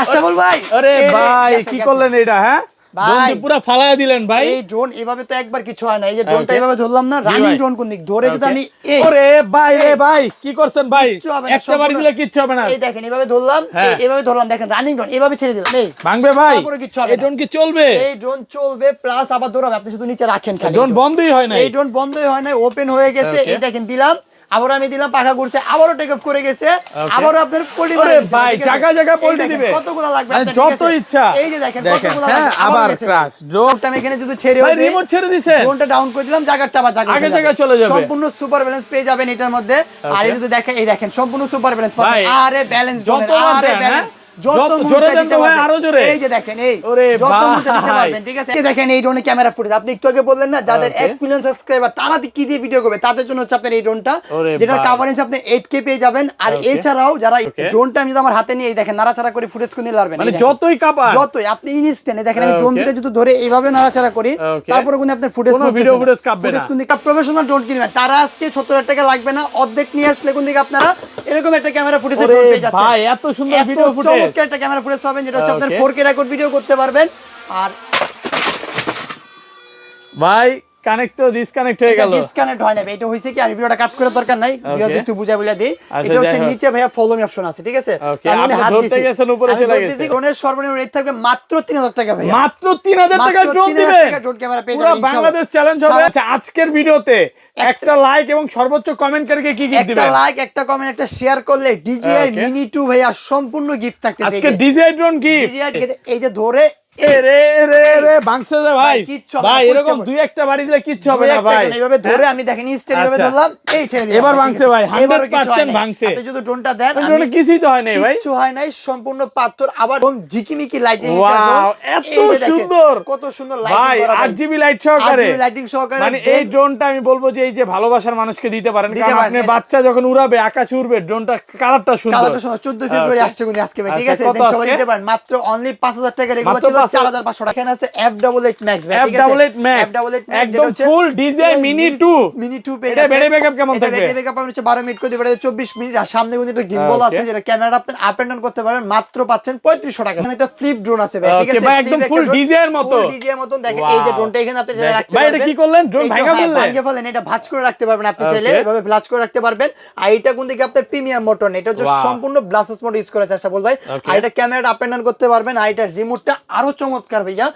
আশরাফুল ভাই, আরে ভাই কি করলেন এটা? হ্যাঁ ভাই পুরো ফালায়া দিলেন ভাই। এই ড্রোন এভাবে তো একবার কিছু হয় না। এই যে ড্রোনটা এভাবে ধরলাম না, রানিং ড্রোন কোন দিক ধরে যদি আমি ওরে ভাই রে ভাই কি করছেন ভাই? একটা বাড়ি দিলে কিচ্ছু হবে না। এই দেখেন এভাবে ধরলাম, এভাবে ধরলাম, দেখেন রানিং ড্রোন এভাবে ছেড়ে দিলাম, এই ভাঙবে ভাই? তারপরে কিচ্ছু হবে না। এই ড্রোন কি চলবে? এই ড্রোন চলবে প্লাস আবার দৌড়াবে, আপনি শুধু নিচে রাখেন খালি। ড্রোন বন্ধই হয় না। এই ড্রোন বন্ধই হয় না, ওপেন হয়ে গেছে। এই দেখেন দিলাম, আবার আমি দিলাম, পাখা ঘুরছে, আবারও টেক অফ করে গেছে, আবারও আপনার পল্টি আরে ভাই জায়গা জায়গা পল্টি দিবে। কতগুলো লাগবে মানে যত ইচ্ছা। এই যে দেখেন কতগুলো লাগবে। আবার ক্রাশ ড্রোনটা আমি এখানে যদি ছেড়ে ভাই রিমোট ছেড়ে দিয়েছে, ড্রোনটা ডাউন করে দিলাম, জায়গাটা আবার আগে জায়গা চলে যাবে। সম্পূর্ণ সুপার ব্যালেন্স পেয়ে যাবেন এটার মধ্যে। আর এই যদি দেখেন, এই দেখেন সম্পূর্ণ সুপার ব্যালেন্স পাচ্ছেন। আরে ব্যালেন্স ড্রোন, আরে ব্যালেন্স যত জোরে দিতে পারবেন আরো জোরে। এই যে দেখেন, এই যত মুছে দিতে পারবেন, ঠিক আছে? এই দেখেন এই ড্রোনে ক্যামেরা ফুটেজ, আপনি একটু আগে বললেন না যাদের 1 মিলিয়ন সাবস্ক্রাইবার তারা কি দিয়ে ভিডিও করবে, তাদের জন্য হচ্ছে আপনার এই ড্রোনটা, যেটার কভারেজ আপনি 8K পেয়ে যাবেন। আর এছাড়াও যারা ড্রোনটা আমি যদি আমার হাতে নিয়ে, এই দেখেন নাড়াচাড়া করে ফুটেজ কোন লারবেন, মানে যতই কাপা যতই আপনি ইনস্ট্যান্ট, দেখেন আমি ড্রোন দুটো যদি ধরে এইভাবে নাড়াচাড়া করি, তারপরে কিন্তু আপনার ফুটেজ কোনো ভিডিও ফুটেজ কাঁপবে না। ফুটেজ কোন প্রফেশনাল ড্রোন কিনবেন তারা আজকে 70,000 টাকা লাগবে না, অর্ধেক নিয়ে আসলে কোন দিকে আপনারা এরকম একটা ক্যামেরা ফুটেজ পেয়ে যাচ্ছেন। ভাই এত সুন্দর ভিডিও ফুটেজ, চমৎকার একটা ক্যামেরা ফুটেজ পাবেন, যেটা হচ্ছে আপনার 4K রেকর্ড ভিডিও করতে পারবেন। আর ভাই কানেক্ট তো ডিসকানেক্ট হয়ে গেল। ডিসকানেক্ট হয় না, এটা হইছে কি আমি ভিডিওটা কাট করার দরকার নাই, ভিডিও একটু বুঝা বলে দেই। এটা হচ্ছে নিচে ভাইয়া ফলো মি অপশন আছে, ঠিক আছে? আমি হাত দিতে গেছেন উপরে চলে গেছে। ড্রোনের সর্বনিম্ন রেট থাকবে মাত্র 3000 টাকা ভাইয়া, মাত্র 3000 টাকা ড্রোন দিবে। ড্রোন ক্যামেরা পেয়ে পুরো যাবেন বাংলাদেশ চ্যালেঞ্জ হবে। আচ্ছা আজকের ভিডিওতে একটা লাইক এবং সর্বোচ্চ কমেন্টকারীকে কি গিফট দিবেন? একটা লাইক, একটা কমেন্ট, একটা শেয়ার করলে DJI Mini 2 ভাইয়া সম্পূর্ণ গিফট থাকতেছে। আজকে DJI ড্রোন গিফট, এই যে ধরে বাংসে রে ভাই, ভাই এরকম দুই একটা বাড়ি দিলে কিচ্ছু হবে না ভাই। এইভাবে ধরে আমি দেখেন ইনস্ট্যান্ট ভাবে ধরলাম, এই ছেড়ে দিলাম, এবার ভাঙছে ভাই, 100% ভাঙছে। আপনি যদি ড্রোনটা দেন, ড্রোনে কিছুই তো হয় নাই ভাই, কিছু হয় নাই, সম্পূর্ণ পাথর। আবার ঝিকিমিকি লাইটিং, ওয়াও এত সুন্দর, কত সুন্দর লাইটিং ভাই করা, 8GB লাইট সহকারে, 8GB লাইটিং সহকারে। মানে এই ড্রোনটা আমি বলবো যে এই যে ভালোবাসার মানুষকে দিতে পারেন, কারণ আপনি বাচ্চা যখন উড়াবে আকাশে উড়বে, ড্রোনটা কালারটা সুন্দর। 14 ফেব্রুয়ারি আসছে কিন্তু আজকে ভাই, ঠিক আছে? দেন সবাই দিতে পারেন মাত্র অনলি 5000 টাকা, রেগুলার ছিল 4500 টাকা। এখানে আছে F88 Max ভাই, ঠিক আছে? F88 Max একদম ফুল DJI Mini 2 পেয়ে যাচ্ছে। ব্যাটারি ব্যাকআপ কেমন থাকবে? ব্যাটারি ব্যাকআপ আপনি হচ্ছে 12 মিনিট করে দিবেন, 24 মিনিট। আর সামনে কিন্তু একটা গিম্বল আছে, যেটা ক্যামেরা আপনি আপ এন্ড ডাউন করতে পারেন, মাত্র পাচ্ছেন 3500 টাকা। এখানে একটা ফ্লিপ ড্রোন আছে ভাই, ঠিক আছে? ভাই একদম ফুল DJI এর মতো, ফুল DJI এর মতো। দেখেন এই যে ড্রোনটা এখানে আপনি রাখতে পারবেন। ভাই এটা কি করলেন? ড্রোন ভাঙা ফেললেন? ভাঙা ফেললেন, এটা ভাঁজ করে রাখতে পারবেন আপনি চাইলে, এভাবে ভাঁজ করে রাখতে পারবেন। আর এটা কোন দিকে আপনার প্রিমিয়াম মোটর, এটা হচ্ছে সম্পূর্ণ ব্লাস্টাস মোড ইউজ করেছে আশরাফুল ভাই। আর এটা ক্যামেরাটা আপ এন্ড ডাউন করতে পারবেন। আর এটা রিমোটটা আরো চমৎকার ভাইয়া।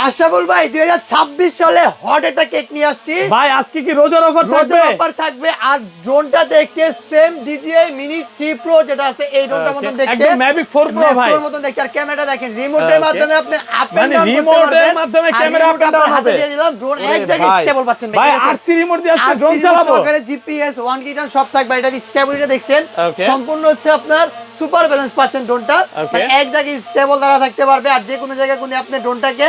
আশরাফুল ভাই 2026 সালে হট একটা কেক নিয়ে আসছি ভাই। আজকে কি রোজার অফার থাকবে? রোজার অফার থাকবে। আর ড্রোনটা দেখতে সেম DJI Mini 3 Pro যেটা আছে এই ড্রোনটার মতন দেখতে, একদম Mavic 4 Pro ভাই এর মতন দেখতে। আর ক্যামেরাটা দেখেন, রিমোটের মাধ্যমে আপনি আপ এন্ড ডাউন করতে পারবেন। রিমোটের মাধ্যমে ক্যামেরা আপ এন্ড ডাউন হবে। দিয়ে দিলাম, ড্রোন এক জায়গায় স্টেবল পাচ্ছেন ভাই। RC রিমোট দিয়ে আজকে ড্রোন চালাবো, সহকারে GPS 1 গিটার সব থাকবে। এটা স্টেবিলিটি দেখছেন, সম্পূর্ণ হচ্ছে আপনার সুপার ব্যালেন্স পাচ্ছেন ড্রোনটা, মানে এক জায়গায় স্টেবল দ্বারা থাকতে পারবে। আর যে কোনো জায়গায় কোন আপনি ড্রোনটাকে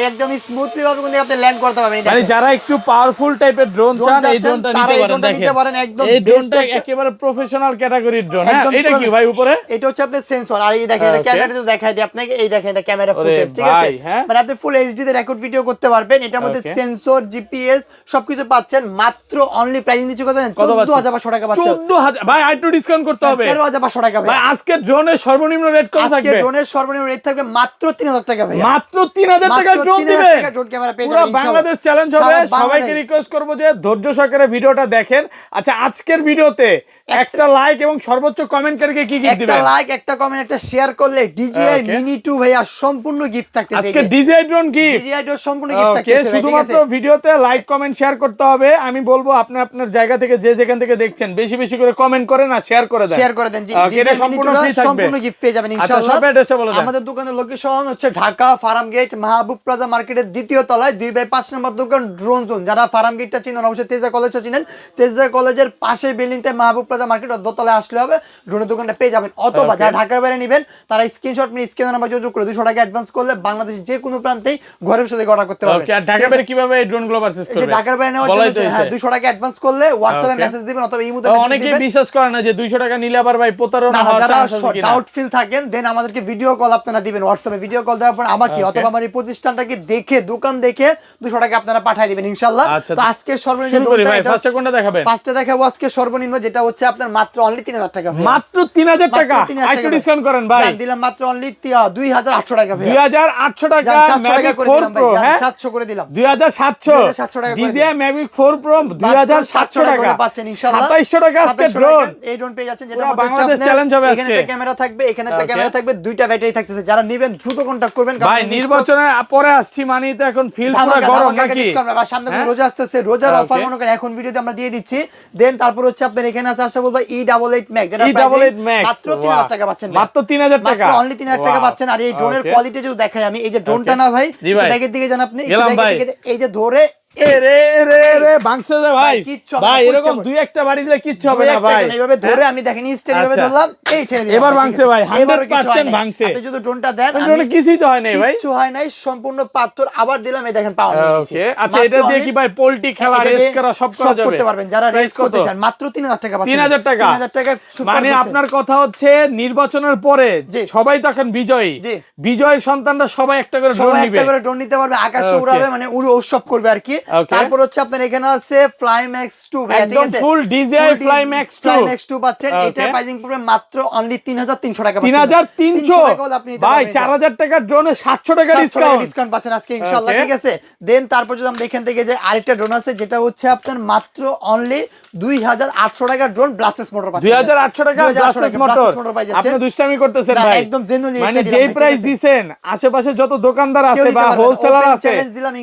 একদম স্মুথলি ভাবে কোন আপনি ল্যান্ড করতে পারবেন। মানে যারা একটু পাওয়ারফুল টাইপের ড্রোন চান, এই ড্রোনটা নিতে পারেন। একদম এই ড্রোনটা একেবারে প্রফেশনাল ক্যাটাগরির ড্রোন। হ্যাঁ এটা কি ভাই উপরে? এটা হচ্ছে আপনার সেন্সর। আর এই দেখেন এটা ক্যামেরা তো দেখাই দিই আপনাকে, এই দেখেন এটা ক্যামেরা ফুটেজ, ঠিক আছে? মানে আপনি ফুল HD তে রেকর্ড ভিডিও করতে পারবেন। এটার মধ্যে সেন্সর, GPS সবকিছু পাচ্ছেন। মাত্র অনলি প্রাইস দিচ্ছি কত জানেন? 14500 টাকা পাচ্ছেন। 14000 ভাই, আর একটু ডিসকাউন্ট করতে হবে। 13500 টাকা ভাই। আজকে ড্রোনের সর্বনিম্ন রেট কত থাকবে? আজকে ড্রোনের সর্বনিম্ন রেট থাকবে মাত্র 3000 টাকা ভাই। মাত্র 3000 টাকা ড্রোন দিবে। ড্রোন ক্যামেরা পেয়ে পুরো যাবেন ইনশাআল্লাহ। বাংলাদেশ চ্যালেঞ্জ হবে। সবাইকে রিকোয়েস্ট করব যে ধৈর্য সহকারে ভিডিওটা দেখেন। আচ্ছা আজকের ভিডিওতে একটা লাইক এবং সর্বোচ্চ কমেন্টকারীকে কি গিফট দিবেন? একটা লাইক, একটা কমেন্ট, একটা শেয়ার করলে DJI Mini 2 ভাইয়া সম্পূর্ণ গিফট থাকতেছে। আজকে DJI drone gift, DJI drone সম্পূর্ণ গিফট থাকতেছে। শুধুমাত্র ভিডিওতে লাইক কমেন্ট শেয়ার করতে হবে। আমি বলবো আপনি আপনার জায়গা থেকে যে যেখান থেকে দেখছেন বেশি বেশি করে কমেন্ট করেন আর শেয়ার করে দেন। শেয়ার করে দেন। এটা সম্পূর্ণ ফ্রি থাকবে, সম্পূর্ণ গিফট পেয়ে যাবেন ইনশাআল্লাহ। আমাদের দোকানের লোকেশন হচ্ছে ঢাকা ফার্ম গেট মাহবুব প্লাজা মার্কেটের দ্বিতীয় তলায় 2/5 নম্বর দোকান ড্রোন জোন। যারা ফার্ম গেটটা চিনেন অবশ্যই তেজা কলেজটা চিনেন। তেজা কলেজের পাশে বিল্ডিংটা মাহবুব প্লাজা মার্কেট, দোতলায় আসলে হবে, ড্রোনের দোকানটা পেয়ে যাবেন। অথবা যারা ঢাকার বাইরে নেবেন তারা স্ক্রিনশট নিয়ে স্ক্রিনের নাম্বার যোগাযোগ করে 200 টাকা অ্যাডভান্স করলে বাংলাদেশের যে কোনো প্রান্তেই ঘরে বসে অর্ডার করতে পারবেন। ওকে, আর ঢাকার বাইরে কিভাবে এই ড্রোনগুলো পারচেজ করবে? ঢাকার বাইরে নেওয়ার জন্য 200 টাকা অ্যাডভান্স করলে হোয়াটসঅ্যাপে মেসেজ দিবেন অথবা ইমোতে মেসেজ দিবেন। অনেকেই বিশ্বাস করে না যে 200 টাকা নিলে আবার ভাই প্রতারণা হওয়ার চান্স আছে কিনা। ডাউটফুল থাকেন দেন আমাদেরকে ভিডিও কল আপনারা দিবেন। হোয়াটসঅ্যাপে ভিডিও কল দেওয়ার পর আমাকে অথবা আমার এই প্রতিষ্ঠান সন্তানটাকে দেখে দোকান দেখে 200 টাকা আপনারা পাঠিয়ে দিবেন ইনশাআল্লাহ। তো আজকে সর্বনিম্ন ড্রোনটা এটা ফার্স্টে কোনটা দেখাবেন? ফার্স্টে দেখাবো আজকে সর্বনিম্ন যেটা হচ্ছে আপনার মাত্র অনলি 3000 টাকা ভাই। মাত্র 3000 টাকা, একটু ডিসকাউন্ট করেন ভাই। জান দিলাম মাত্র অনলি 2800 টাকা ভাই। 2800 টাকা 700 টাকা করে দিলাম ভাই, 700 করে দিলাম। 2700 টাকা DJI Mavic 4 Pro 2700 টাকা পাচ্ছেন ইনশাআল্লাহ। 2700 টাকা আজকে ড্রোন। এই ড্রোন পেয়ে যাচ্ছেন যেটা মধ্যে বাংলাদেশ চ্যালেঞ্জ হবে আজকে। এখানে একটা ক্যামেরা থাকবে, এখানে একটা ক্যামেরা থাকবে, দুইটা ব্যাটারি থাকতেছে। যারা নেবেন দ্রুত কন্টাক্ট করবেন। ভাই নির্বাচনের পরে আসছি মানে তো এখন ফিল পুরো গরম নাকি? সামনে রোজা আসতেছে, রোজার অফার মনে করেন এখন ভিডিওতে আমরা দিয়ে দিচ্ছি। দেন তারপর হচ্ছে আপনার এখানে আছে আসা বলবো E88 Max যেটা মাত্র 3000 টাকা পাচ্ছেন। মাত্র 3000 টাকা, মাত্র অনলি 3000 টাকা পাচ্ছেন। আর এই ড্রোনের কোয়ালিটি যদি দেখাই আমি, এই যে ড্রোনটা না ভাই, ব্যাগের দিকে যান আপনি, এই যে ধরে ভাঙছে রে ভাই। ভাই এরকম দুই একটা বাড়ি দিলে কিচ্ছু হবে না ভাই। এইভাবে ধরে আমি দেখেন স্টেপ এইভাবে ধরলাম, এই ছেড়ে দিলাম। এবার ভাঙছে ভাই, 100% ভাঙছে। আপনি যদি ড্রোনটা দেন, ড্রোনে কিছুই তো হয় নাই ভাই, কিছু হয় নাই, সম্পূর্ণ পাথর। আবার দিলাম, এই দেখেন পাওয়ার নিয়ে গেছে। ওকে আচ্ছা, এটা দিয়ে কি ভাই পোল্ট্রি খেলা, রেস করা সব করা যাবে? করতে পারবেন যারা রেস করতে চান। মাত্র 3000 টাকা পাচ্ছেন। 3000 টাকা, 3000 টাকা। মানে আপনার কথা হচ্ছে নির্বাচনের পরে সবাই তো এখন বিজয়ী, বিজয়ের সন্তানরা সবাই একটা করে ড্রোন নিবে, একটা করে ড্রোন নিতে পারবে, আকাশে উড়াবে, মানে উৎসব করবে আর কি। তারপর হচ্ছে আপনার এখানে আছে FlyMax 2, একদম ফুল DJI FlyMax 2 পাচ্ছেন। এটার প্রাইসিং পড়বে মাত্র অনলি 3300 টাকা। 3300 ভাই, 4000 টাকা ড্রোনে 700 টাকা ডিসকাউন্ট পাচ্ছেন আজকে ইনশাআল্লাহ, ঠিক আছে। দেন তারপর যদি আমরা এখান থেকে যে আরেকটা ড্রোন আছে যেটা হচ্ছে আপনার মাত্র অনলি 2800 টাকা ড্রোন ব্লাস্টেস মোটর পাচ্ছেন। 2800 টাকা ব্লাস্টেস মোটর। আপনি দুষ্টামি করতেছেন ভাই, একদম জেনুইনলি। মানে যেই প্রাইস দিবেন আশেপাশে যত দোকানদার আছে বা হোলসেলার আছে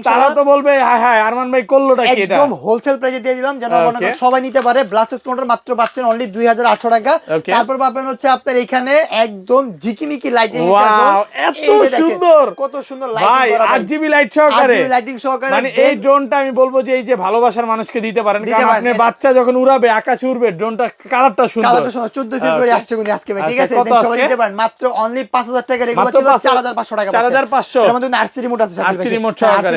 তারা তো বলবে হায় হায় আরমান ভাই করলোটা কি? এটা একদম হোলসেল প্রাইসে দিয়ে দিলাম যেন মনে করেন সবাই নিতে পারে। ব্লাস্টেস মোটর মাত্র পাচ্ছেন অনলি 2800 টাকা। তারপর পাবেন হচ্ছে আপনার এখানে একদম ঝিকিমিকি লাইটিং। ওয়াও, এত সুন্দর, কত সুন্দর লাইটিং করা ভাই, RGB লাইট সহকারে, RGB লাইটিং সহকারে। মানে এই ড্রোনটা আমি বলবো যে এই যে ভালোবাসার মানুষকে দিতে পারেন, কারণ আপনি বাচ্চা যখন উড়াবে আকাশে উড়বে, ড্রোনটা কালারটা সুন্দর। 14 ফেব্রুয়ারি আসছে কিন্তু আজকে ভাই, ঠিক আছে। দেন সবাই নিতে পারেন মাত্র অনলি 5000 টাকা। রেগুলার ছিল 4500 টাকা। 4500 এর মধ্যে RC রিমোট আছে, RC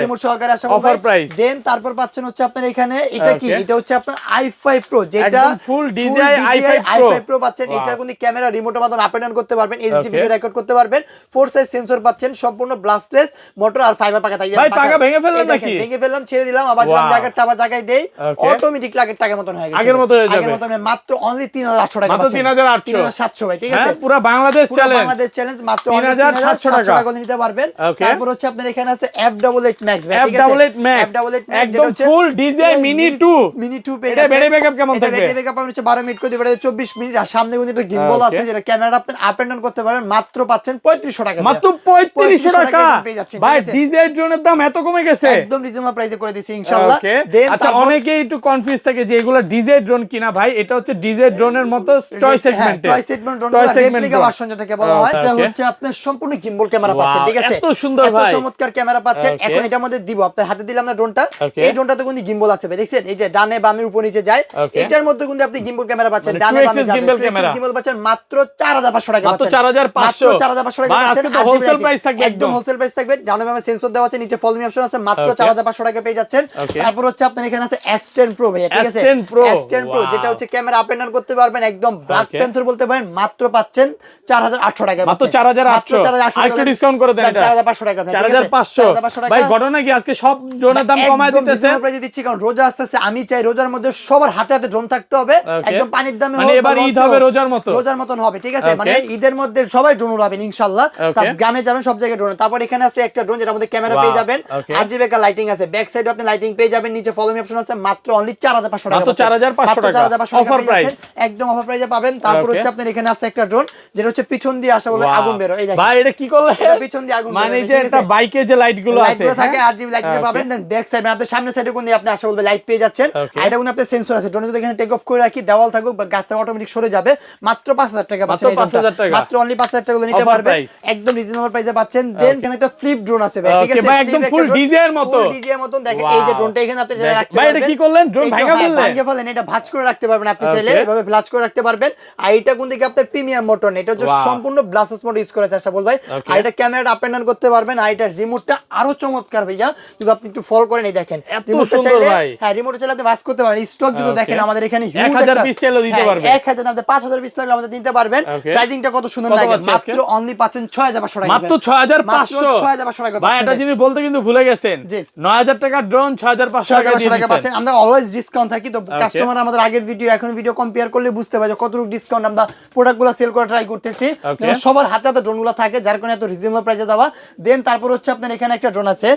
রিমোট সহকারে আসা অফার প্রাইস। দেন তারপর পাচ্ছেন হচ্ছে আপনার এখানে এটা কি, এটা হচ্ছে আপনার i5 Pro, যেটা একদম ফুল DJI i5 Pro পাচ্ছেন। এটার কিন্তু ক্যামেরা রিমোটের মাধ্যমে আপ এন্ড ডাউন করতে পারবেন, এইচডি ভিডিও রেকর্ড করতে পারবেন, 4 সাইজ সেন্সর পাচ্ছেন, সম্পূর্ণ ব্লাস্টলেস মোটর আর ফাইবার পাকা থাকবে। ভাই পাকা ভেঙে ফেললেন নাকি? ভেঙে ফেললাম, ছেড়ে দিলাম, আবার দিলাম জায়গাটা, আবার জায়গায় দেই, অটোমেটিক লাগের টাকার মতন হয়ে গেছে, আগের মতো হয়ে যাবে। আগের মতো মাত্র অনলি 3800 টাকা মাত্র 3700 ভাই, ঠিক আছে। পুরো বাংলাদেশ চ্যালেঞ্জ মাত্র 3700 টাকা করে নিতে পারবেন। তারপর হচ্ছে আপনার এখানে আছে F88 Max ভাই, ঠিক আছে। F88 Max একদম ফুল DJI Mini 2 পেয়ে যাচ্ছে। ব্যাটারি ব্যাকআপ কেমন থাকবে? ব্যাটারি ব্যাকআপ আপনি হচ্ছে 12 মিনিট করে দিবেন, 24 মিনিট। আর সামনে কিন্তু একটা গিম্বল আছে যেটা ক্যামেরা আপনি আপ এন্ড ডাউন করতে পারেন। মাত্র পাচ্ছেন 3500 টাকা। মাত্র 3500 টাকা ভাই, DJI ড্রোনের দাম এত কমে গেছে, একদম রিজনেবল প্রাইসে করে দিছি ইনশাআল্লাহ। আচ্ছা, অনেকেই একটু কনফিউজ থাকে যে এগুলা DJI ড্রোন কিনা। ভাই এটা হচ্ছে DJI ড্রোনের মতো টয় সেগমেন্টে, toy segment drone, replica version যেটাকে বলা হয়। এটা হচ্ছে আপনার সম্পূর্ণ গিম্বল ক্যামেরা পাচ্ছেন, ঠিক আছে। এত সুন্দর ভাই, এত চমৎকার ক্যামেরা পাচ্ছেন। এখন এটার মধ্যে দিব, আপনার হাতে দিলাম না ড্রোনটা, এই ড্রোনটাতে কিন্তু গিম্বল আছে ভাই, দেখছেন এই যে ডানে বামে উপর নিচে যায়। এটার মধ্যে কিন্তু আপনি গিম্বল ক্যামেরা পাচ্ছেন, ডানে বামে যাবে গিম্বল পাচ্ছেন। মাত্র 4500 টাকা পাচ্ছেন, মাত্র 4500 টাকা পাচ্ছেন। হোলসেল প্রাইস থাকবে, একদম হোলসেল প্রাইস থাকবে। ডানে বামে সেন্সর দেওয়া আছে, নিচে ফলো মি অপশন আছে, মাত্র 4500 টাকা পেয়ে যাচ্ছেন। তারপর হচ্ছে আপনার এখানে আছে S10 Pro ভাই, ঠিক আছে। S10 Pro যেটা হচ্ছে ক্যামেরা আপ এন্ড ডাউন করতে পারবেন, একদম ব্ল্যাক প্যান্থর বলতে পারেন। মাত্র পাচ্ছেন 4800 টাকা, মাত্র 4800। একটু ডিসকাউন্ট করে দেন, এটা 4500 টাকা ভাই, 4500 ভাই। ঘটনা কি আজকে সব ড্রোনের দাম কমায় দিতেছে? একদম প্রাইস দিচ্ছি, কারণ রোজা আসছে। আমি চাই রোজার মধ্যে সবার হাতে হাতে ড্রোন থাকতে হবে, একদম পানির দামে মানে এবার ঈদ হবে রোজার মতন হবে, ঠিক আছে। মানে ঈদের মধ্যে সবাই ড্রোন উড়াবেন ইনশাআল্লাহ। তারপর গ্রামে যাবেন সব জায়গায় ড্রোন। তারপর এখানে আছে একটা ড্রোন যেটার মধ্যে ক্যামেরা পেয়ে যাবেন, RGB একটা লাইটিং আছে, ব্যাক সাইডে আপনি লাইটিং পেয়ে যাবেন, নিচে ফলো মি অপশন আছে। মাত্র অনলি 4500 টাকা, মাত্র 4500 টাকা অফার প্রাইস, একদম অফার প্রাইসে পাবেন। তারপর হচ্ছে আপনার এখানে আছে একটা ড্রোন যেটা হচ্ছে পিছন দিয়ে আসা বলে আগুন বের হয়। এই দেখেন ভাই, এটা কি করলে? এটা পিছন দিয়ে আগুন বের হয়, মানে যে একটা বাইকের যে লাইট গুলো আছে থাকে, RGB লাইট পাবেন। দেন ব্যাক সাইডে আপনি সামনে সাইডে কোন দিয়ে আপনি আসা বলবে লাইট পেয়ে যাচ্ছেন। আর এটা কোন আপনি সেন্সর আছে, ড্রোন যদি এখানে টেক অফ করে রাখি, দেওয়াল থাকুক বা গাছ থেকে অটোমেটিক সরে যাবে। মাত্র 5000 টাকা পাচ্ছেন, মাত্র অনলি 5000 টাকা নিতে পারবেন, একদম রিজনেবল প্রাইসে পাচ্ছেন। দেন এখানে একটা ফ্লিপ ড্রোন আছে ভাই, ঠিক আছে। ভাই একদম ফুল DJI এর মতো, ফুল DJI এর মতো। দেখেন এই যে ড্রোনটা এখানে আপনি রাখতে পারবেন। ভাই এটা কি করলেন? ড্রোন ভাঙা ফেললেন, এটা ভাঁজ করে রাখতে পারবেন আপনি চাইলে, এভাবে ভাঁজ করে রাখতে পারবেন। আর এটা কোন দিকে আপনার প্রিমিয়াম মোটর, এটা হচ্ছে সম্পূর্ণ ব্লাস্টেস মোড ইউজ করেছে আশা বল ভাই। আর এটা ক্যামেরা আপ এন্ড ডাউন করতে পারবেন। আর এটা রিমোটটা আরো চমৎকার ভাইয়া, যদি আপনি একটু ফলো করেন পারেন। এই দেখেন এত সুন্দর ভাই। হ্যাঁ রিমোটে চাইলে আপনি ভাঁজ করতে পারেন। স্টক যদি দেখেন আমাদের এখানে 1000 পিস চাইলেও দিতে পারবেন। 1000 আপনি 5000 পিস লাগলে আমাদের দিতে পারবেন। প্রাইসিংটা কত সুন্দর লাগে, মাত্র অনলি পাচ্ছেন 6500 টাকা, মাত্র 6500 টাকা। ভাই এটা জিনিস বলতে কিন্তু ভুলে গেছেন, 9000 টাকা ড্রোন 6500 টাকা পাচ্ছেন। আমরা অলওয়েজ ডিসকাউন্ট থাকি, তো কাস্টমার আমাদের আগের ভিডিও এখন ভিডিও কম্পেয়ার করলে বুঝতে পারবে কতটুকু ডিসকাউন্ট আমরা প্রোডাক্টগুলো সেল করা ট্রাই করতেছি। সবার হাতে হাতে ড্রোনগুলো থাকে, যার কারণে এত রিজনেবল প্রাইসে দেওয়া। দেন তারপর হচ্ছে আপনার এখানে একটা ড্রোন আছে,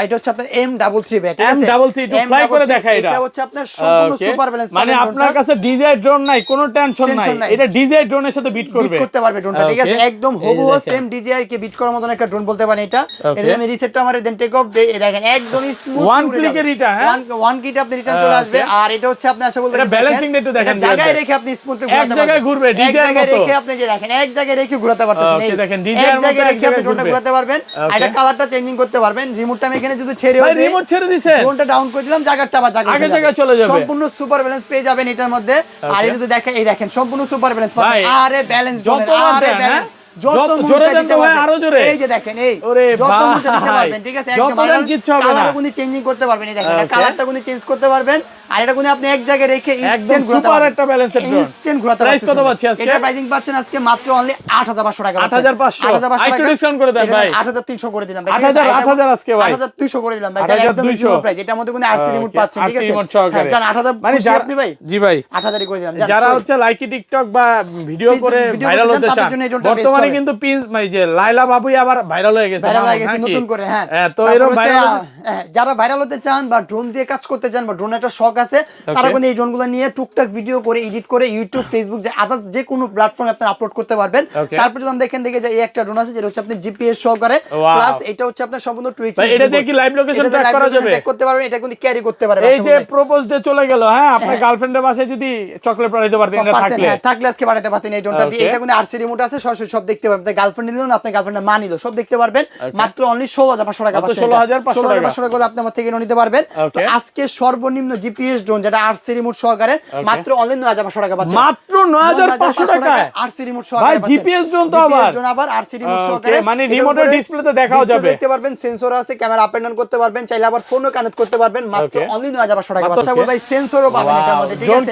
এটা হচ্ছে আপনার M33 ব্যাট, ঠিক আছে? M33 একটু ফ্লাই করে দেখাই। এটা হচ্ছে আপনার সম্পূর্ণ সুপার ব্যালেন্স, মানে আপনার কাছে ডিজাই ড্রোন নাই, কোনো টেনশন নাই, এটা ডিজাই ড্রোনের সাথে বিট করতে পারবে ড্রোনটা, ঠিক আছে? একদম হুবহু সেম ডিজাই কে বিট করার মতন একটা ড্রোন বলতে পারেন এটা। এর আমি রিসেটটা আমারে দেন টেক অফ দেই, দেখেন একদমই স্মুথ, ওয়ান ক্লিকে রিটার্ন, হ্যাঁ ওয়ান ক্লিকে আপনি রিটার্ন চলে আসবে। আর এটা হচ্ছে আপনি আসলে বলতে এটা ব্যালেন্সিং একটু দেখেন, জায়গায় রেখে আপনি স্মুথলি ঘুরাতে পারবেন, এক জায়গায় ঘুরবে ডিজাই মতো, রেখে আপনি যে দেখেন এক জায়গায় রেখে ঘোরাতে পারতেছেন, এই দেখেন ডিজাইন মতো এক জায়গায় আপনি ড্রোনটা ঘোরাতে পারবেন। আর এটা কালারটা চেঞ্জিং করতে পারবেন। রিমোটটা আমি এখানে যদি ছেড়েও দেই, রিমোট ছেড়ে দিয়েছে, ড্রোনটা ডাউন করে দিলাম, জায়গাটা আবার আগে জায়গায় চলে যাবে। সম্পূর্ণ সুপার ব্যালেন্স পেয়ে যাবেন এটার মধ্যে। আর এই যদি দেখেন, এই দেখেন সম্পূর্ণ সুপার ব্যালেন্স পাচ্ছেন। আরে ব্যালেন্স ড্রোন, আরে ব্যালেন্স যত জোরে দিতে পারবেন, আরো জোরে, এই যে দেখেন এই যত মুছে দিতে পারবেন, ঠিক আছে? একদম কালার গুলো চেঞ্জিং করতে পারবেন, এই দেখেন কালারটা গুলো চেঞ্জ করতে পারবেন। আর এটা গুলো আপনি এক জায়গায় রেখে ইনস্ট্যান্ট ঘোরাতে পারবেন, সুপার একটা ব্যালেন্সের ড্রোন, ইনস্ট্যান্ট ঘোরাতে পারবেন। প্রাইস কত পাচ্ছি আজকে? এটা প্রাইসিং পাচ্ছেন আজকে মাত্র অনলি 8500 টাকা, 8500 টাকা, একটু ডিসকাউন্ট করে দেন ভাই, 8300 করে দিলাম ভাই, 8000 আজকে ভাই, 8200 করে দিলাম ভাই, একদম রিজনেবল প্রাইস। এটার মধ্যে কোনো আরসি রিমোট পাচ্ছেন, ঠিক আছে? হ্যাঁ জান 8000 মানে আপনি ভাই, জি ভাই 8000 করে দিলাম। যারা হচ্ছে লাইকি টিকটক বা ভিডিও করে ভাইরাল হতে চান, বর্তমানে কিন্তু পিন মানে যে লাইলা বাবুই আবার ভাইরাল হয়ে গেছে, নতুন করে। হ্যাঁ তো এরকম ভাইরাল, যারা ভাইরাল হতে চান বা ড্রোন দিয়ে কাজ করতে চান বা ড্রোনের একটা শখ আছে, তারা কিন্তু এই ড্রোনগুলো নিয়ে টুকটাক ভিডিও করে এডিট করে ইউটিউব, ফেসবুক, যে আদার্স যে কোনো প্ল্যাটফর্মে আপনি আপলোড করতে পারবেন। তারপর যদি দেখেন দেখে যে এই একটা ড্রোন আছে যেটা হচ্ছে আপনি জিপিএস সহকারে, প্লাস এটা হচ্ছে আপনার সম্পূর্ণ টুইক্স, এটা দিয়ে কি লাইভ লোকেশন ট্র্যাক করা যাবে, ট্র্যাক করতে পারবেন, এটা কিন্তু ক্যারি করতে পারবেন। এই যে প্রপোজ ডে চলে গেল, হ্যাঁ আপনার গার্লফ্রেন্ডের বাসায় যদি চকলেট পাঠাইতে পারতেন, এটা থাকলে আজকে পাঠাতে পারতেন এই ড্রোনটা দিয়ে। এটা কিন্তু আরসি রিমোট আছে, সরাসরি সব দেখতে পারবেন। আপনার গার্লফ্রেন্ড নিলেন, আপনার গার্লফ্রেন্ডের মা নিলো, সব দেখতে পারবেন। মাত্র অনলি 16500 টাকা পাচ্ছেন, 16500 টাকা আপনি আমার থেকে নিতে পারবেন। তো আজকে সর্বনিম্ন জিপিএস ড্রোন যেটা আরসি রিমোট সহকারে মাত্র অনলি 9500 টাকা পাচ্ছেন, মাত্র 9500 টাকা আরসি রিমোট সহকারে ভাই। জিপিএস ড্রোন তো আবার আরসি রিমোট সহকারে, মানে রিমোটের ডিসপ্লেতে দেখাও যাবে, দেখতে পারবেন, সেন্সর আছে, ক্যামেরা আপ এন্ড ডাউন করতে পারবেন, চাইলে আবার ফোনও কানেক্ট করতে পারবেন। মাত্র অনলি 9500 টাকা পাচ্ছেন ভাই। সেন্সরও পাবেন এটার মধ্যে, ঠিক আছে?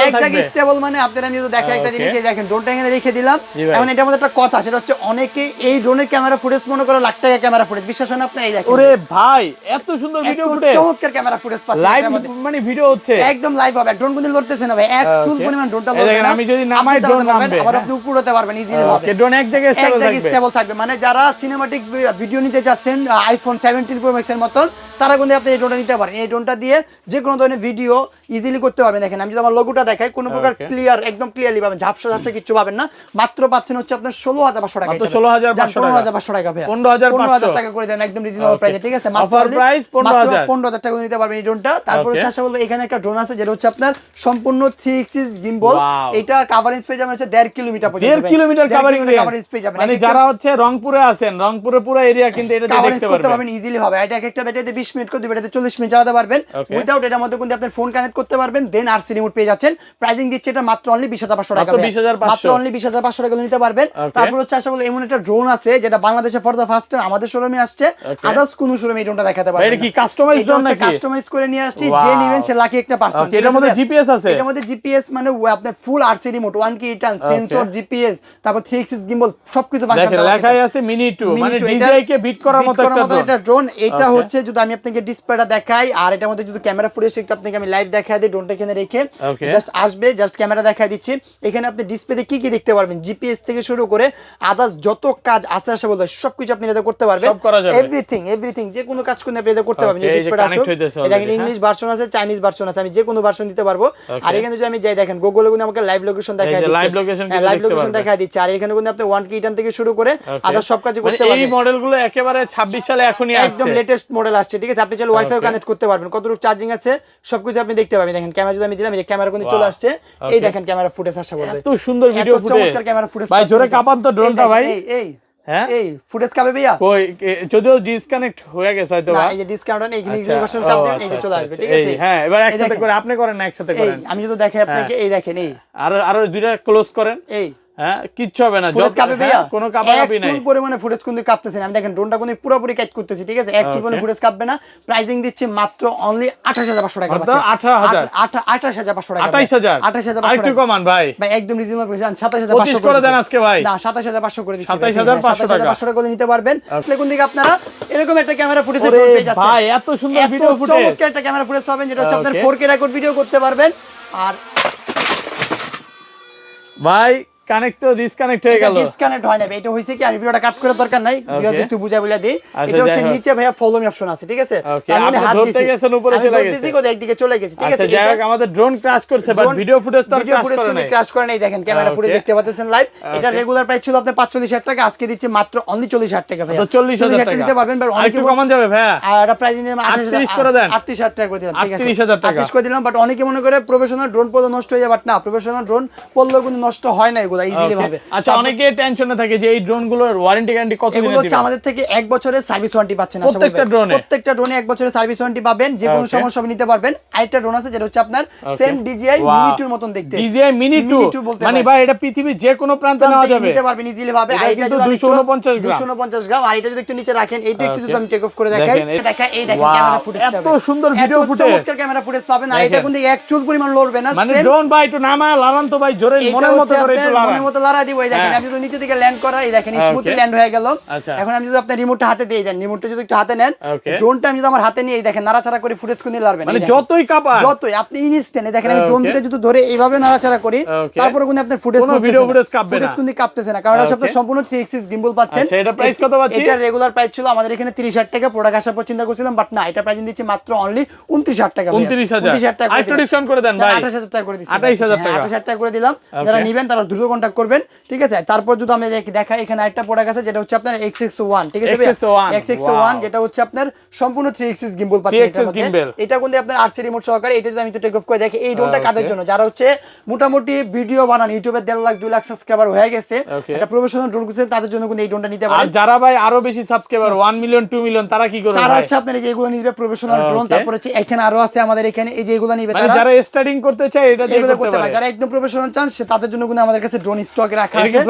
এক জায়গায় স্টেবল, মানে আপনারা আমি যদি দেখা একটা জিনিস দেখেন, ড্রোনটা এখানে রেখে দিলাম। এখন এটার মধ্যে একটা কথা, সেটা হচ্ছে অনেকে এই ড্রোনের ক্যামেরা ফুটেজ মনে করে লাখ টাকা ক্যামেরা ফুটেজ, বিশ্বাস হয় না আপনারা? এই দেখেন, ওরে ভাই এত সুন্দর ভিডিও ফুটেজ, চমৎকার ক্যামেরা ফুটেজ পাচ্ছেন, লাইভ মানে ভিডিও হচ্ছে, একদম লাইভ হবে। ড্রোন কিন্তু লড়তেছে না ভাই, এক চুল পরিমাণ ড্রোনটা লড়বে না। আমি যদি নামাই ড্রোন নামবে, আবার আপনি উপরে উঠতে পারবেন ইজিলি হবে। ওকে, ড্রোন এক জায়গায় স্টেবল থাকবে। মানে যারা সিনেমাটিক ভিডিও নিতে যাচ্ছেন আইফোন 17 প্রো ম্যাক্স এর মতন, তারা কিন্তু আপনি এই ড্রোনটা নিতে পারেন। এই ড্রোনটা দিয়ে যে কোনো ধরনের ভিডিও ইজিলি করতে পারবেন। দেখেন আমি যদি আমার লোগোটা দেখাই, কোনো প্রকার ক্লিয়ার, একদম ক্লিয়ারলি পাবেন, ঝাপসা কিছু পাবেন না। মাত্র পাচ্ছেন হচ্ছে আপনার 16500 টাকা, 16500 টাকা ভাই, 15000 টাকা করে দেন, একদম রিজনেবল প্রাইসে, ঠিক আছে? অফার প্রাইস 15000 টাকা নিতে পারবেন এই ড্রোনটা। তারপর হচ্ছে আশা বলবো এখানে একটা ড্রোন আছে যেটা হচ্ছে আপনার সম্পূর্ণ 3 এক্সিস গিম্বল। এটা কভারেজ পেয়ে যাবেন হচ্ছে 1.5 কিলোমিটার পর্যন্ত, 1.5 কিলোমিটার কভারেজ পেয়ে যাবেন। মানে যারা হচ্ছে রংপুরে আছেন, রংপুরে পুরো এরিয়া কিন্তু এটা দেখতে পারবেন ইজিলি হবে। এটা একটা ব্যাটারিতে 20 মিনিট করে, দুই ব্যাটারিতে 40 মিনিট চালাতে পারবেন উইদাউট। এটার মধ্যে কিন্তু আপনি ফোন কানেক্ট করতে পারবেন, দেন আরসি রিমোট পেয়ে যাচ্ছেন। প্রাইসিং দিচ্ছে এটা মাত্র অনলি 20500 টাকা, মাত্র অনলি 20500 টাকা নিতে পারবেন। তারপর হচ্ছে আশা বলবো এমন একটা ড্রোন আছে যেটা বাংলাদেশে ফর দ্য ফার্স্ট টাইম আমাদের শোরুমে আসছে, আদার্স কোন শোরুমে এই ড্রোনটা দেখাতে পারবেন। এটা কি কাস্টমাইজ ড্রোন নাকি? কাস্টমাইজ করে নিয়ে আসছি, যে নেবেন সে লাকি একটা পার্সন। এটার মধ্যে জিপিএস আছে, এটার মধ্যে জিপিএস মানে আপনার ফুল আরসি রিমোট, 1 কি রিটার্ন, সেন্সর, জিপিএস, তারপর 3 এক্সিস গিম্বল, সবকিছু ফাংশন আছে। লেখাই আছে মিনি 2, মানে ডিজাই কে বিট করার মতো একটা ড্রোন। এটা হচ্ছে যদি আমি আপনাকে ডিসপ্লেটা দেখাই, আর এটার মধ্যে যদি ক্যামেরা ফুটেজ একটু আপনাকে আমি লাইভ দেখাই দিই, ড্রোনটা এখানে রেখে জাস্ট আসবে, জাস্ট ক্যামেরা দেখাই দিচ্ছি। এখানে আপনি ডিসপ্লেতে কি দেখতে পারবেন, জিপিএস থেকে শুরু করে আদার্স যত কাজ আছে আসা বলবো সবকিছু আপনি এটাতে করতে পারবেন। এভরিথিং যে কোনো কাজ করতে আপনি এটা করতে পারবেন। এই ডিসপ্লেটা আসুক, এটা ইংলিশ ভার্সন আছে, চাইনিজ ভার্সন আছে, আমি যে কোনো ভার্সন দিতে পারবো। আর এখানে যদি আমি যাই দেখেন গুগলে কিন্তু আমাকে লাইভ লোকেশন দেখাই দিচ্ছে, লাইভ লোকেশন দেখাই দিচ্ছে। আর এখানে কিন্তু আপনি 1 কি রিটার্ন থেকে শুরু করে আদার্স সব কাজ করতে পারবেন। এই মডেলগুলো একেবারে 26 সালে এখনই আসছে, একদম লেটেস্ট মডেল আসছে, ঠিক আছে? আপনি চাইলে ওয়াইফাই কানেক্ট করতে পারবেন, কতটুকু চার্জিং আছে সবকিছু আপনি দেখতে পাবেন। দেখেন ক্যামেরা যদি আমি দিলাম, এই যে ক্যামেরা কিন্তু চলে আসছে, এই দেখেন ক্যামেরা ফুটেজ আসা বলবে, এত সুন্দর ভিডিও ফুটেজ, চমৎকার ক্যামেরা ফুটেজ ভাই। জোরে কাঁপান তো ড্রোনটা ভাই। হ্যাঁ এই ফুটেজ কাবে ভাইয়া, কই যদিও ডিসকানেক্ট হয়ে গেছে হয়তো, না এই যে ডিসকাউন্ট নেই, এখানে ইনফরমেশন চাপ দেন, এই যে চলে আসবে, ঠিক আছে? হ্যাঁ এবার একসাথে করে আপনি করেন না, একসাথে করেন। আমি যদি দেখাই আপনাকে, এই দেখেন এই আরো দুইটা ক্লোজ করেন, এই হ্যাঁ কিচ্ছু হবে না, ফুটেজ কাঁপে ভাইয়া, কোনো কাঁপাকাঁপি নাই, একটু পরিমাণে ফুটেজ কিন্তু কাঁপতেছে না। আমি দেখেন ড্রোনটা কিন্তু পুরোপুরি কাজ করতেছি, ঠিক আছে, একটু পরিমাণে ফুটেজ কাঁপবে না। প্রাইসিং দিচ্ছি মাত্র অনলি 28500 টাকা, কত? 18000 28500 টাকা, 28000 28500 একটু কমান ভাই, ভাই একদম রিজনেবল প্রাইস। 27500 করে দেন আজকে ভাই, না 27500 করে দিচ্ছি, 27500 টাকা 27500 টাকা করে নিতে পারবেন। আসলে কোন দিকে আপনারা এরকম একটা ক্যামেরা ফুটেজ পেয়ে যাচ্ছেন ভাই, এত সুন্দর ভিডিও ফুটেজ, চমৎকার একটা ক্যামেরা ফুটেজ পাবেন, যেটা হচ্ছে আপনার 4K রেকর্ড ভিডিও করতে পারবেন। আর ভাই কানেক্ট তো ডিসকানেক্ট হয়ে গেল, ডিসকানেক্ট হয় না, এটা হইছে কি আমি ভিডিওটা কাট করে দরকার নাই, ভিডিও একটু বুঝাই বলে দেই। এটা হচ্ছে নিচে ভাইয়া ফলো মি অপশন আছে, ঠিক আছে, আমি হাত ধরতে গেছেন উপরে চলে গেছে, দিক ওদিক একদিকে চলে গেছে, ঠিক আছে। আচ্ছা যাই হোক, আমাদের ড্রোন ক্র্যাশ করছে, বাট ভিডিও ফুটেজ তো ক্র্যাশ করে নাই, ক্র্যাশ করে নাই। দেখেন ক্যামেরা ফুটেজ দেখতে পাচ্ছেন লাইভ। এটা রেগুলার প্রাইস ছিল আপনার 45000 টাকা, আজকে দিচ্ছি মাত্র অনলি 40000 টাকা ভাইয়া, 40000 টাকা নিতে পারবেন। বাট অনেক কমান যাবে ভাইয়া, আর এটা প্রাইস নিয়ে 38 করে দেন, 38000 টাকা করে দিলাম, ঠিক আছে 38000 টাকা 38 করে দিলাম। বাট অনেকে মনে করে প্রফেশনাল ড্রোন পড়লে নষ্ট হয়ে যায়, বাট না, প্রফেশনাল ড্রোন পড়লেও কিন্তু নষ্ট হয় না, এগুলা ইজিলি ভাবে। আচ্ছা অনেকে টেনশনে থাকে যে এই ড্রোন গুলোর ওয়ারেন্টি গ্যারান্টি কত দিন এগুলো হচ্ছে আমাদের থেকে 1 বছরের সার্ভিস ওয়ারেন্টি পাচ্ছেন, প্রত্যেকটা ড্রোনে 1 বছরের সার্ভিস ওয়ারেন্টি পাবেন, যে কোনো সমস্যা হবে নিতে পারবেন। আরেকটা ড্রোন আছে যেটা হচ্ছে আপনার সেম DJI Mini 2 এর মতন দেখতে, DJI Mini 2 মানে ভাই এটা পৃথিবীর যে কোনো প্রান্তে নেওয়া যাবে, নিতে পারবেন ইজিলি ভাবে। এটা কিন্তু 249 গ্রাম, 249 গ্রাম। আর এটা যদি একটু নিচে রাখেন, এইটা একটু যদি আমি টেক অফ করে দেখাই, এই দেখেন ক্যামেরা ফুটেজ, এত সুন্দর ভিডিও ফুটেজ, চমৎকার ক্যামেরা ফুটেজ পাবেন। আর এটা কিন্তু এক চুল পরিমাণ লড়বে না, মানে ড্রোন ভাই একটু নামায় লাগান তো ভাই, জোরে মনের মতো করে একটু লাগান, মনের মতো লড়া দিব। এই দেখেন আমি যদি নিচে থেকে ল্যান্ড করা, এই দেখেন স্মুথলি ল্যান্ড হয়ে গেল। এখন আমি যদি আপনি রিমোটটা হাতে দিয়ে দেন, রিমোটটা যদি একটু হাতে নেন, ড্রোনটা আমি যদি আমার হাতে নিয়ে, এই দেখেন নাড়াচাড়া করে ফুটেজ কোন লাড়বেন, মানে যতই কাপা যতই আপনি ইনস্ট্যান্ট, দেখেন আমি ড্রোন দুটো যদি ধরে এইভাবে নাড়াচাড়া করি, তারপরে কিন্তু আপনার ফুটেজ কাঁপবে না, ফুটেজ কিন্তু কাঁপতেছে না, কারণ এটা সম্পূর্ণ 3 এক্সিস গিম্বল পাচ্ছেন। এটা প্রাইস কত পাচ্ছি? এটা রেগুলার প্রাইস ছিল আমাদের এখানে 30000 টাকা, প্রোডাক্ট আসার পর চিন্তা করছিলাম, বাট না, এটা প্রাইস দিচ্ছি মাত্র অনলি 29000 টাকা, 29000 টাকা। একটু ডিসকাউন্ট করে দেন ভাই, 28000 টাকা করে দিচ্ছি, 28000 টাকা, 28000 টাকা করে দিলাম। যারা নেবেন তারা দ্রুত কন্টাক্ট করবেন, ঠিক আছে। তারপর যদি আমি দেখা, এখানে আরেকটা প্রোডাক্ট আছে যেটা হচ্ছে আপনার XX1, ঠিক আছে XX1, যেটা হচ্ছে আপনার সম্পূর্ণ 3 এক্সিস গিম্বল পাচ্ছেন এটার মধ্যে। এটা কিন্তু আপনার RC রিমোট সহকারে। এটা যদি আমি একটু টেক অফ করে দেখি, এই ড্রোনটা কাদের জন্য? যারা হচ্ছে মোটামুটি ভিডিও বানান, ইউটিউবে 1.5 লাখ 2 লাখ সাবস্ক্রাইবার হয়ে গেছে, এটা প্রফেশনাল ড্রোন করছে, তাদের জন্য কিন্তু এই ড্রোনটা নিতে পারেন। আর যারা ভাই আরো বেশি সাবস্ক্রাইবার 1 মিলিয়ন 2 মিলিয়ন, তারা কি করবে? তারা হচ্ছে আপনার এই যে এগুলো নিবে প্রফেশনাল ড্রোন। তারপর হচ্ছে এখানে আরো আছে আমাদের এখানে, এই যে এগুলো নিবে, মানে যারা স্টার্টিং করতে চায় এটা দিয়ে করতে পারে। যারা একদম প্রফেশনাল চান তাদের জন্য কিন্তু আমাদের কাছে ড্রোন স্টকে রাখা আছে।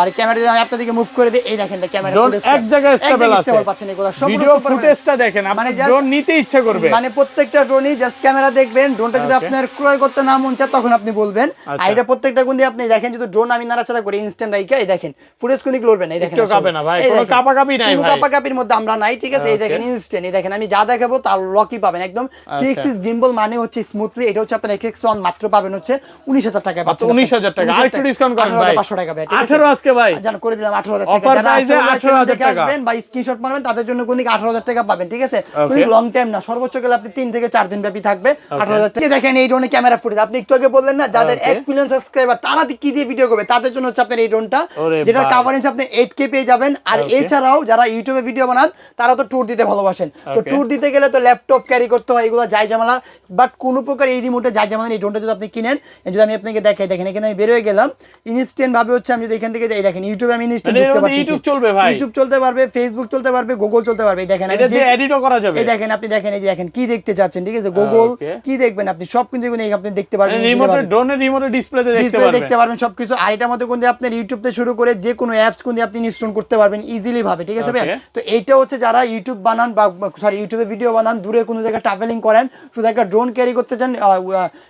আর ক্যামেরা যদি আমি আপনাদেরকে মুভ করে দিই, এই দেখেন ক্যামেরা ফুটেজ এক জায়গায় স্টেবল আছে, পাচ্ছেন এগুলো সব ভিডিও ফুটেজটা দেখেন, আপনি ড্রোন নিতে ইচ্ছা করবে, মানে প্রত্যেকটা ড্রোনই জাস্ট ক্যামেরা দেখবেন। ড্রোনটা যদি আপনার ক্রয় করতে না মন চায় তখন আপনি বলবেন। আর এটা প্রত্যেকটা গুণ দিয়ে আপনি দেখেন, যদি ড্রোন আমি নাড়াচাড়া করি ইনস্ট্যান্ট রাইকা, এই দেখেন ফুটেজ কোন দিক লড়বে না, এই দেখেন একটু কাঁপে না ভাই, কোনো কাঁপাকাঁপি নাই ভাই, কোনো কাঁপাকাঁপির মধ্যে আমরা নাই, ঠিক আছে। এই দেখেন ইনস্ট্যান্ট, এই দেখেন আমি যা দেখাবো তার লকই পাবেন একদম 3 এক্সিস গিম্বল, মানে হচ্ছে স্মুথলি। এটা হচ্ছে আপনার XX1 মাত্র পাবেন হচ্ছে 19000 টাকা পাচ্ছেন, 19000 টাকা। আর একটু ডিসকাউন্ট করেন ভাই, 500 টাকা ভাই, ঠিক আছে 18 আজকে ভাই জান করে দিলাম 18000 টাকা। অফার প্রাইসে 18000 টাকা আসবেন বা স্ক্রিনশট মারবেন, তাদের জন্য কোন দিকে 18000 টাকা পাবেন, ঠিক আছে। কোন লং টাইম না, সর্বোচ্চ গেলে আপনি 3 থেকে 4 দিন ব্যাপী থাকবে 18000 টাকা। দেখেন এই ড্রোনে ক্যামেরা ফুটেজ, আপনি একটু আগে বললেন না যাদের 1 মিলিয়ন সাবস্ক্রাইবার তারা কি দিয়ে ভিডিও করবে, তাদের জন্য হচ্ছে আপনার এই ড্রোনটা, যেটা কভারেজ আপনি 8K পেয়ে যাবেন। আর এছাড়াও যারা ইউটিউবে ভিডিও বানান তারা তো ট্যুর দিতে ভালোবাসেন, তো ট্যুর দিতে গেলে তো ল্যাপটপ ক্যারি করতে হয়, এগুলো যায় ঝামেলা। বাট কোন প্রকার এই রিমোটে যায় ঝামেলা, এই ড্রোনটা যদি আপনি কিনেন, যদি আমি আপনাকে দেখাই, দেখেন এখানে আমি বের হয়ে গেলাম ইনস্ট্যান্ট ভাবে, হচ্ছে আমি যদি এখান থেকে যাই, দেখেন ইউটিউবে আমি ইনস্ট্যান্ট ঢুকতে পারতেছি, ইউটিউব চলবে ভাই, ইউটিউব চলতে পারবে, ফেসবুক চলতে পারবে, গুগল চলতে পারবে। দেখেন এটা দিয়ে এডিটও করা যাবে, এই দেখেন আপনি দেখেন, এই যে দেখেন কি দেখতে চাচ্ছেন, ঠিক আছে, গুগল কি দেখবেন আপনি সব কিন্তু আপনি দেখতে পারবেন, রিমোটে ড্রোনের রিমোটে ডিসপ্লেতে দেখতে পারবেন সবকিছু। আর এটার মধ্যে কোন আপনার ইউটিউব থেকে শুরু করে যে কোনো অ্যাপস কোন আপনি ইনস্টল করতে পারবেন ইজিলি ভাবে, ঠিক আছে ভাই। তো এইটা হচ্ছে যারা ইউটিউব বানান বা সরি ইউটিউবে ভিডিও বানান, দূরে কোনো জায়গায় ট্রাভেলিং করেন, শুধু একটা ড্রোন ক্যারি করতে চান,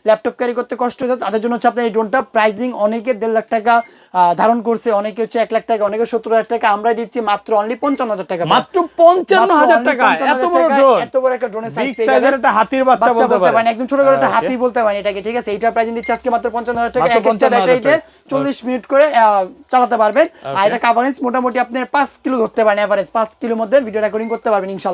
ল্যাপটপ ক্যারি করতে কষ্ট হচ্ছে, তাদের জন্য হচ্ছে আপনার এই ড্রোনটা। প্রাইসিং অনেকে 1.5 লাখ টাকা ধারণ করছে, অনেকে হচ্ছে 1 লাখ টাকা, অনেকে 70,000 টাকা, আমরা দিচ্ছি মাত্র অনলি 55000 টাকা, মাত্র 55000 টাকা। এত বড় ড্রোন, এত বড় একটা ড্রোনের সাইজ পেয়ে যাবেন, একটা হাতির বাচ্চা বলতে পারেন, একদম ছোট করে একটা হাতি বলতে পারেন এটাকে, ঠিক আছে। এটা প্রাইসিং দিচ্ছি আজকে মাত্র 55000 টাকা, একটা ব্যাটারিতে 40 মিনিট করে চালাতে পারবেন। আর এটা কভারেজ মোটামুটি আপনি 5 কিলো ধরতে পারেন, এভারেজ 5 কিলোর মধ্যে ভিডিও রেকর্ডিং করতে পারবেন ইনশাআল্লাহ।